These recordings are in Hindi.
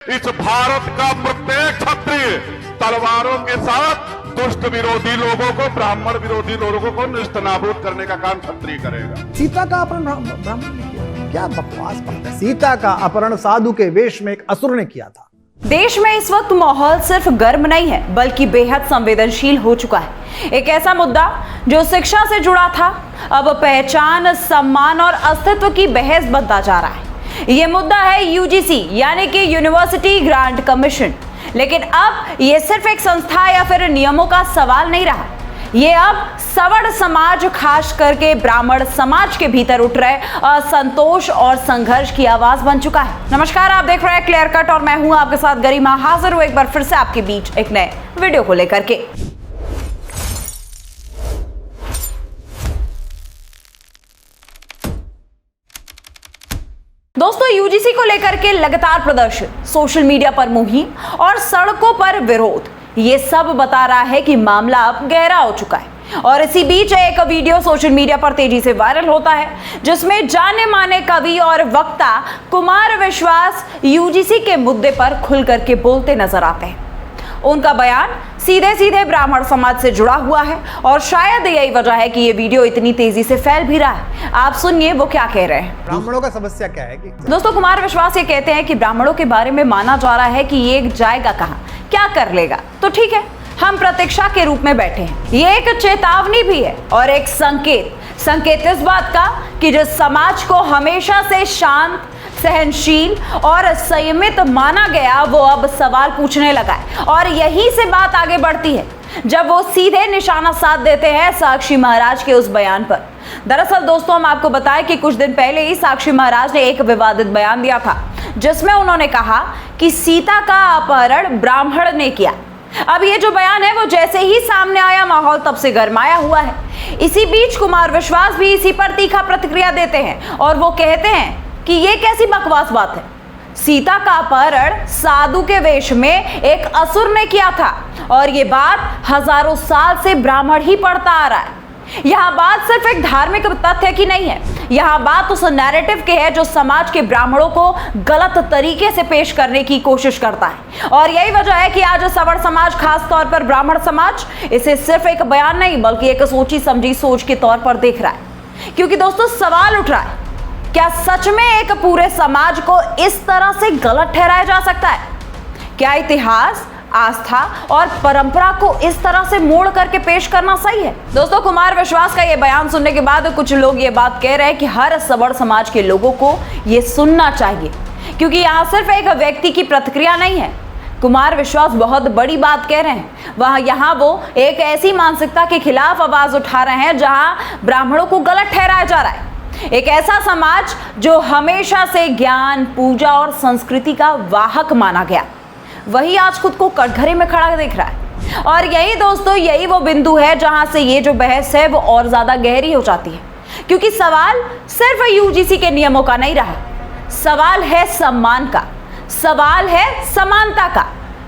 इस भारत का प्रत्येक क्षत्रिय तलवारों के साथ दुष्ट विरोधी लोगों को, ब्राह्मण विरोधी लोगों को निस्तनाबूद करने का काम क्षत्रिय करेगा। सीता का अपहरण ब्राह्मण ने किया, क्या बकवास बात है। सीता का अपहरण साधु के वेश में एक असुर ने किया था। देश में इस वक्त माहौल सिर्फ गर्म नहीं है बल्कि बेहद संवेदनशील हो चुका है। एक ऐसा मुद्दा जो शिक्षा से जुड़ा था अब पहचान, सम्मान और अस्तित्व की बहस बनता जा रहा है। यह मुद्दा है यूजीसी यानी कि यूनिवर्सिटी ग्रांट कमीशन। लेकिन अब यह सिर्फ एक संस्था या फिर नियमों का सवाल नहीं रहा, ये अब सवर्ण समाज, खास करके ब्राह्मण समाज के भीतर उठ रहे असंतोष और संघर्ष की आवाज बन चुका है। नमस्कार, आप देख रहे हैं क्लियर कट और मैं हूं आपके साथ गरिमा। हाजिर हूं एक बार फिर से आपके बीच एक नए वीडियो को लेकर के। दोस्तों, यूजीसी को लेकर के लगातार प्रदर्शन, सोशल मीडिया पर मुहिम और सड़कों पर विरोध, ये सब बता रहा है कि मामला अब गहरा हो चुका है। और इसी बीच एक वीडियो सोशल मीडिया पर तेजी से वायरल होता है जिसमें जाने माने कवि और वक्ता कुमार विश्वास यूजीसी के मुद्दे पर खुल करके बोलते नजर आते हैं। उनका बयान सीधे सीधे ब्राह्मण समाज से जुड़ा हुआ है और शायद यही वजह है कि ये वीडियो इतनी तेजी से फैल भी रहा है। आप सुनिए वो क्या कह रहे हैं। ब्राह्मणों का समस्या क्या है कि दोस्तों, कुमार विश्वास ये कहते हैं कि ब्राह्मणों के बारे में माना जा रहा है कि ये जाएगा कहां, क्या कर लेगा। तो ठीक है, हम प्रतीक्षा के रूप में बैठे हैं। ये एक चेतावनी भी है और एक संकेत इस बात का कि जिस समाज को हमेशा से शांत, सहनशील और संयमित माना गया वो अब सवाल पूछने लगा है। और यहीं से बात आगे बढ़ती है जब वो सीधे निशाना साध देते हैं साक्षी महाराज के उस बयान पर। दरअसल दोस्तों, हम आपको बताएं कि कुछ दिन पहले ही साक्षी महाराज ने एक विवादित बयान दिया था जिसमें उन्होंने कहा कि सीता का अपहरण ब्राह्मण ने किया। अब ये जो बयान है वो जैसे ही सामने आया, माहौल तब से गरमाया हुआ है। इसी बीच कुमार विश्वास भी इसी पर तीखा प्रतिक्रिया देते हैं और वो कहते हैं कि ये कैसी बकवास बात है। सीता का अपहरण साधु के वेश में एक असुर ने किया था और ये बात हजारों साल से ब्राह्मण ही पढ़ता आ रहा है। यहाँ बात सिर्फ एक धार्मिक तथ्य की नहीं है, यहाँ बात उस नैरेटिव के है जो समाज के ब्राह्मणों को गलत तरीके से पेश करने की कोशिश करता है। और यही वजह है कि आज सवर्ण समाज, खास तौर पर ब्राह्मण समाज, इसे सिर्फ एक बयान नहीं बल्कि एक सोची समझी सोच के तौर पर देख रहा है। क्योंकि दोस्तों, सवाल उठ रहा है, क्या सच में एक पूरे समाज को इस तरह से गलत ठहराया जा सकता है? क्या इतिहास, आस्था और परंपरा को इस तरह से मोड़ करके पेश करना सही है? दोस्तों, कुमार विश्वास का यह बयान सुनने के बाद कुछ लोग ये बात कह रहे हैं कि हर सवर्ण समाज के लोगों को ये सुनना चाहिए, क्योंकि यहाँ सिर्फ एक व्यक्ति की प्रतिक्रिया नहीं है। कुमार विश्वास बहुत बड़ी बात कह रहे हैं। यहाँ वो एक ऐसी मानसिकता के खिलाफ आवाज उठा रहे हैं जहां ब्राह्मणों को गलत ठहराया जा रहा है। एक ऐसा समाज जो हमेशा से ज्ञान, पूजा और संस्कृति का वाहक माना गया, वही आज खुद को कटघरे में खड़ा देख रहा है। और यही दोस्तों, यही वो बिंदु है जहां से ये जो बहस है वो और ज्यादा गहरी हो जाती है। क्योंकि सवाल सिर्फ यूजीसी के नियमों का नहीं रहा, सवाल है सम्मान का, सवाल है समानता का।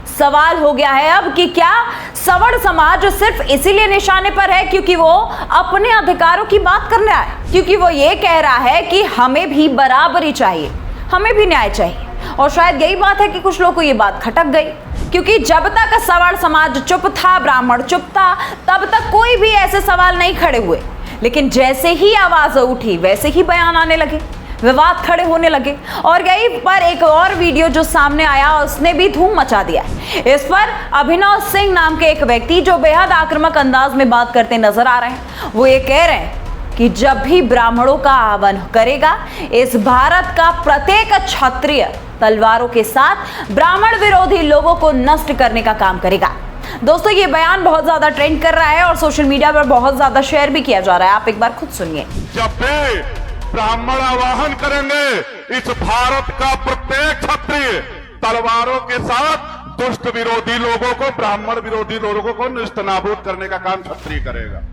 सवाल हो गया है अब कि क्या सवर्ण समाज सिर्फ इसीलिए निशाने पर है क्योंकि वो अपने अधिकारों की बात कर रहा है, क्योंकि वो ये कह रहा है कि हमें भी बराबरी चाहिए, हमें भी न्याय चाहिए। और शायद यही बात है कि कुछ लोगों को ये बात खटक गई, क्योंकि जब तक सवर्ण समाज चुप था, ब्राह्मण चुप था, तब तक कोई भी ऐसे सवाल नहीं खड़े हुए। लेकिन जैसे ही आवाज उठी वैसे ही बयान आने लगे, विवाद खड़े होने लगे। और यही पर एक और वीडियो जो सामने आया उसने भी धूम मचा दिया। इस पर अभिनव सिंह नाम के एक व्यक्ति जो बेहद आक्रामक अंदाज में बात करते नजर आ रहे हैं, वो ये कह रहे हैं कि जब भी ब्राह्मणों का आह्वान करेगा, इस भारत का प्रत्येक क्षत्रिय तलवारों के साथ ब्राह्मण विरोधी लोगों को नष्ट करने का काम करेगा। दोस्तों, ये बयान बहुत ज्यादा ट्रेंड कर रहा है और सोशल मीडिया पर बहुत ज्यादा शेयर भी किया जा रहा है। आप एक बार खुद सुनिए। जब भी ब्राह्मण आवाहन करेंगे, इस भारत का प्रत्येक क्षत्रिय तलवारों के साथ दुष्ट विरोधी लोगों को, ब्राह्मण विरोधी लोगों को निस्तनाबूद करने का काम क्षत्रिय करेगा।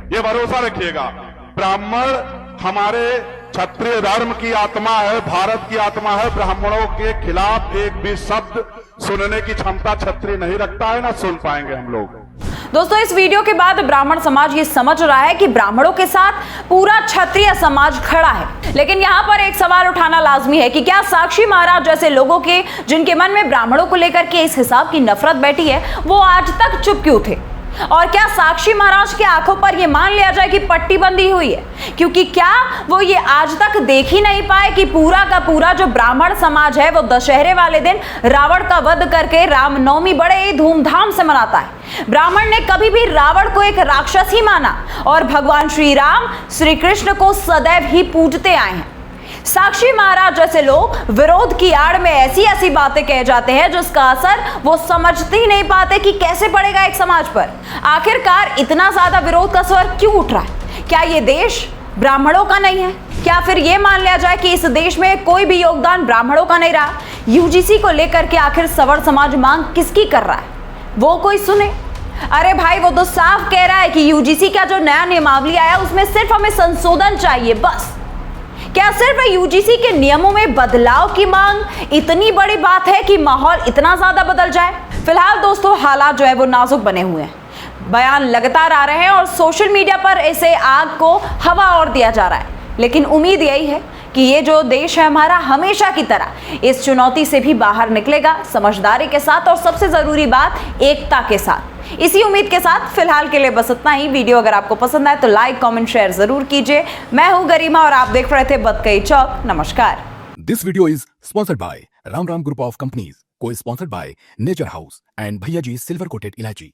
ये भरोसा रखिएगा। ब्राह्मण हमारे क्षत्रिय धर्म की आत्मा है, भारत की आत्मा है। ब्राह्मणों के खिलाफ एक भी शब्द सुनने की क्षमता क्षत्रिय नहीं रखता है, ना सुन पाएंगे हम लोग। दोस्तों, इस वीडियो के बाद ब्राह्मण समाज ये समझ रहा है कि ब्राह्मणों के साथ पूरा क्षत्रिय समाज खड़ा है। लेकिन यहाँ पर एक सवाल उठाना लाजमी है कि क्या साक्षी महाराज जैसे लोगों के, जिनके मन में ब्राह्मणों को लेकर के इस हिसाब की नफरत बैठी है, वो आज तक चुप क्यों थे? और क्या साक्षी महाराज के आंखों पर यह मान लिया जाए कि पट्टी बंदी हुई है? क्योंकि क्या वो ये आज तक देख ही नहीं पाए कि पूरा का पूरा जो ब्राह्मण समाज है वो दशहरे वाले दिन रावण का वध करके रामनवमी बड़े ही धूमधाम से मनाता है। ब्राह्मण ने कभी भी रावण को एक राक्षस ही माना और भगवान श्री राम, श्री कृष्ण को सदैव ही पूजते आए हैं। साक्षी महाराज जैसे लोग विरोध की आड़ में ऐसी ऐसी बातें कह जाते हैं जिसका असर वो समझते ही नहीं पाते कि कैसे पड़ेगा एक समाज पर। आखिरकार इतना ज्यादा विरोध का स्वर क्यों उठ रहा है? क्या ये देश ब्राह्मणों का नहीं है? क्या फिर ये मान लिया जाए कि इस देश में कोई भी योगदान ब्राह्मणों का नहीं रहा? यूजीसी को लेकर के आखिर सवर्ण समाज मांग किसकी कर रहा है? वो कोई सुने? अरे भाई, वो तो साफ कह रहा है कि यूजीसी का जो नया नियमावली आया उसमें सिर्फ हमें संशोधन चाहिए, बस। क्या सिर्फ यूजीसी के नियमों में बदलाव की मांग इतनी बड़ी बात है कि माहौल इतना ज्यादा बदल जाए? फिलहाल दोस्तों, हालात जो है वो नाजुक बने हुए हैं, बयान लगातार आ रहे हैं और सोशल मीडिया पर ऐसे आग को हवा और दिया जा रहा है। लेकिन उम्मीद यही है कि ये जो देश है हमारा हमेशा की तरह इस चुनौती से भी बाहर निकलेगा, समझदारी के साथ और सबसे जरूरी बात, एकता के साथ। इसी उम्मीद के साथ फिलहाल के लिए बस इतना ही। वीडियो अगर आपको पसंद आए तो लाइक, कमेंट, शेयर जरूर कीजिए। मैं हूं गरिमा और आप देख रहे थे बतकई चौक। नमस्कार। This video is sponsored by Ram Ram Group of Companies, co-sponsored by Nature House and Bhaiya Ji Silver Coated Ilaichi.